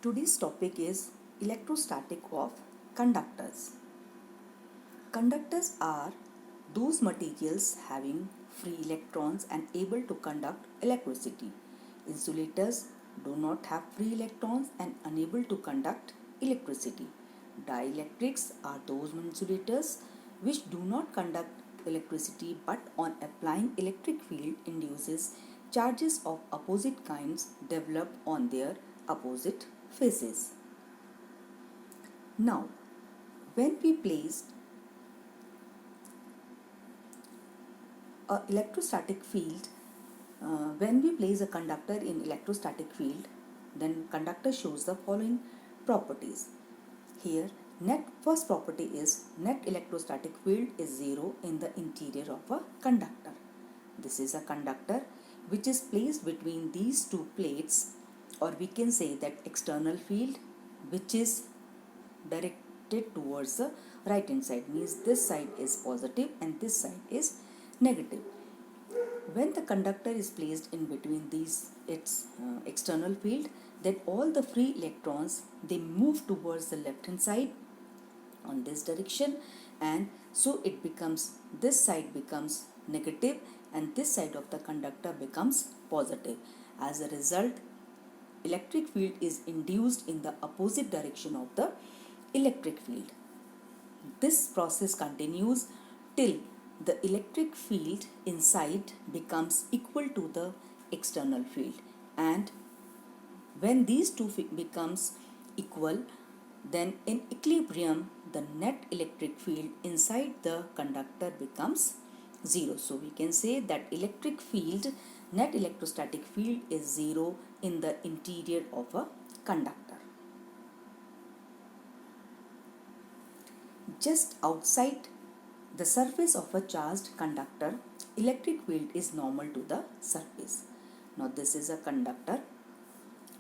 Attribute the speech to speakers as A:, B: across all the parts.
A: Today's topic is electrostatic of conductors. Conductors are those materials having free electrons and able to conduct electricity. Insulators do not have free electrons and unable to conduct electricity. Dielectrics are those insulators which do not conduct electricity but on applying electric field induces charges of opposite kinds develop on their opposite phases. Now, when we place a electrostatic field, when we place a conductor in electrostatic field, then conductor shows the following properties. Here, first property is net electrostatic field is 0 in the interior of a conductor. This is a conductor which is placed between these two plates, or we can say that external field which is directed towards the right hand side, means this side is positive and this side is negative. When the conductor is placed in between its external field, then all the free electrons they move towards the left hand side on this direction, and so it becomes, this side becomes negative and this side of the conductor becomes positive. As a result, electric field is induced in the opposite direction of the electric field. This process continues till the electric field inside becomes equal to the external field, and when these two becomes equal, then in equilibrium the net electric field inside the conductor becomes 0. So we can say that electric field, net electrostatic field is 0 in the interior of a conductor. Just outside the surface of a charged conductor, electric field is normal to the surface. Now this is a conductor.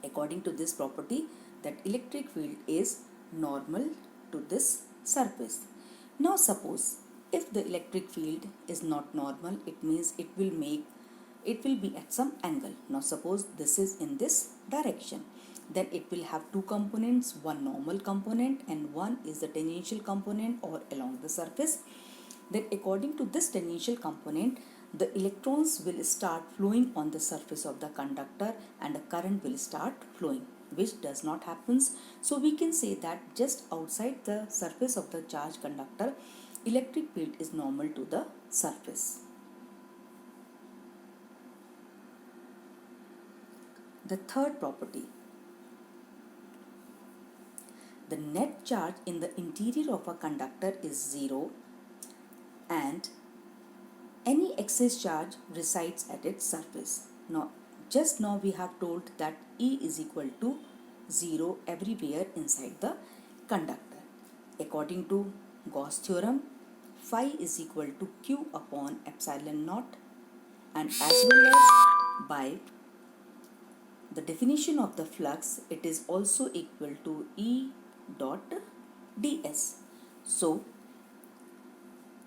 A: According to this property, that electric field is normal to this surface. Now suppose if the electric field is not normal, it means it will be at some angle. Now suppose this is in this direction, then it will have two components, one normal component and one is the tangential component or along the surface. Then according to this tangential component, the electrons will start flowing on the surface of the conductor and a current will start flowing, which does not happen. So we can say that just outside the surface of the charged conductor, electric field is normal to the surface. The third property, the net charge in the interior of a conductor is 0 and any excess charge resides at its surface. Just now we have told that E is equal to 0 everywhere inside the conductor. According to Gauss theorem, phi is equal to Q upon epsilon naught, and as well as by the definition of the flux, it is also equal to E dot ds. So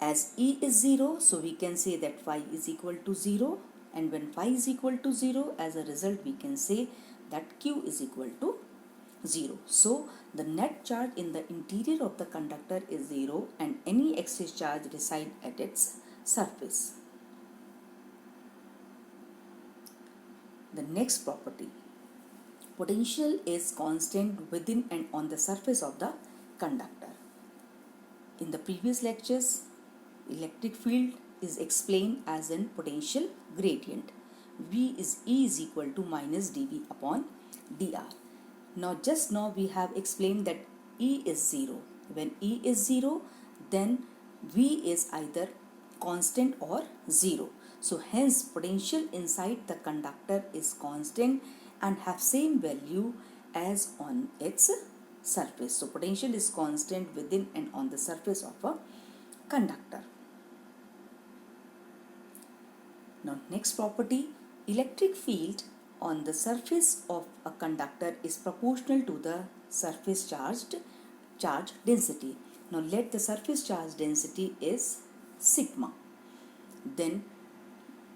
A: as E is 0, so we can say that phi is equal to 0, and when phi is equal to 0, as a result we can say that Q is equal to 0. So the net charge in the interior of the conductor is 0 and any excess charge resides at its surface. The next property, potential is constant within and on the surface of the conductor. In the previous lectures, electric field is explained as in potential gradient. E is equal to minus dV upon dr. Just now we have explained that E is 0. When E is 0, then V is either constant or 0. So hence potential inside the conductor is constant and have same value as on its surface. So potential is constant within and on the surface of a conductor. Now next property, electric field on the surface of a conductor is proportional to the surface charge density. Now let the surface charge density is sigma. Then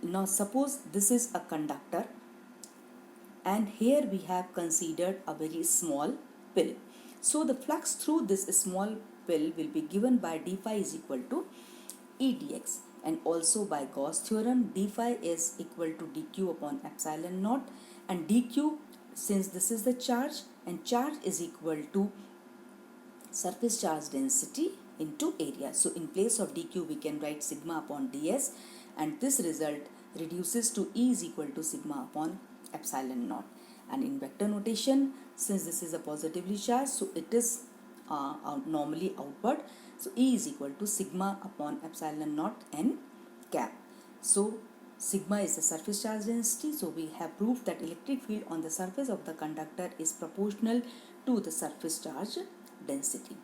A: now suppose this is a conductor and here we have considered a very small pill. So the flux through this small pill will be given by d phi is equal to E dx, and also by Gauss theorem d phi is equal to dq upon epsilon naught, and dq, since this is the charge, and charge is equal to surface charge density into area. So in place of dq we can write sigma upon ds, and this result reduces to E is equal to sigma upon epsilon naught. And in vector notation, since this is a positively charged, so it is normally outward. So E is equal to sigma upon epsilon naught n cap. So sigma is the surface charge density. So we have proved that electric field on the surface of the conductor is proportional to the surface charge density.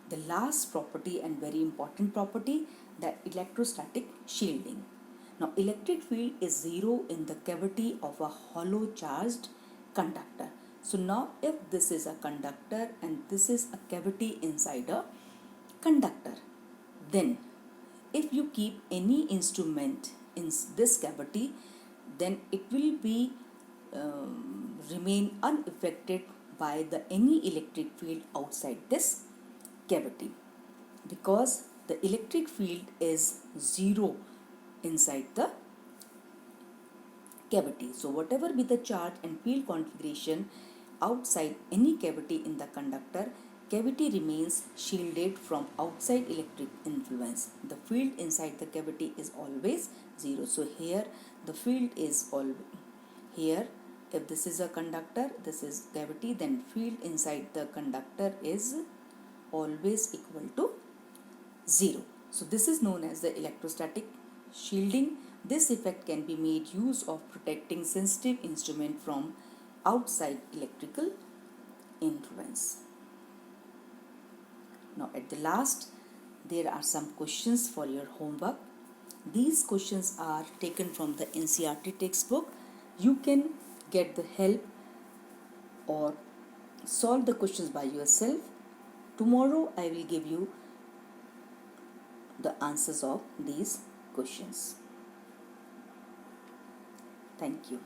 A: The last property and very important property, that electrostatic shielding. Now electric field is zero in the cavity of a hollow charged conductor. So now if this is a conductor and this is a cavity inside a conductor, then if you keep any instrument in this cavity, then it will be remain unaffected by the any electric field outside this cavity, because the electric field is zero inside the cavity. So whatever be the charge and field configuration outside any cavity in the conductor, cavity remains shielded from outside electric influence. The field inside the cavity is always zero. So here the field is all here. If this is a conductor, this is cavity, then field inside the conductor is always equal to zero. So this is known as the electrostatic shielding. This effect can be made use of protecting sensitive instrument from outside electrical influence. Now at the last, there are some questions for your homework. These questions are taken from the NCERT textbook. You can get the help or solve the questions by yourself. Tomorrow I will give you the answers of these questions. Thank you.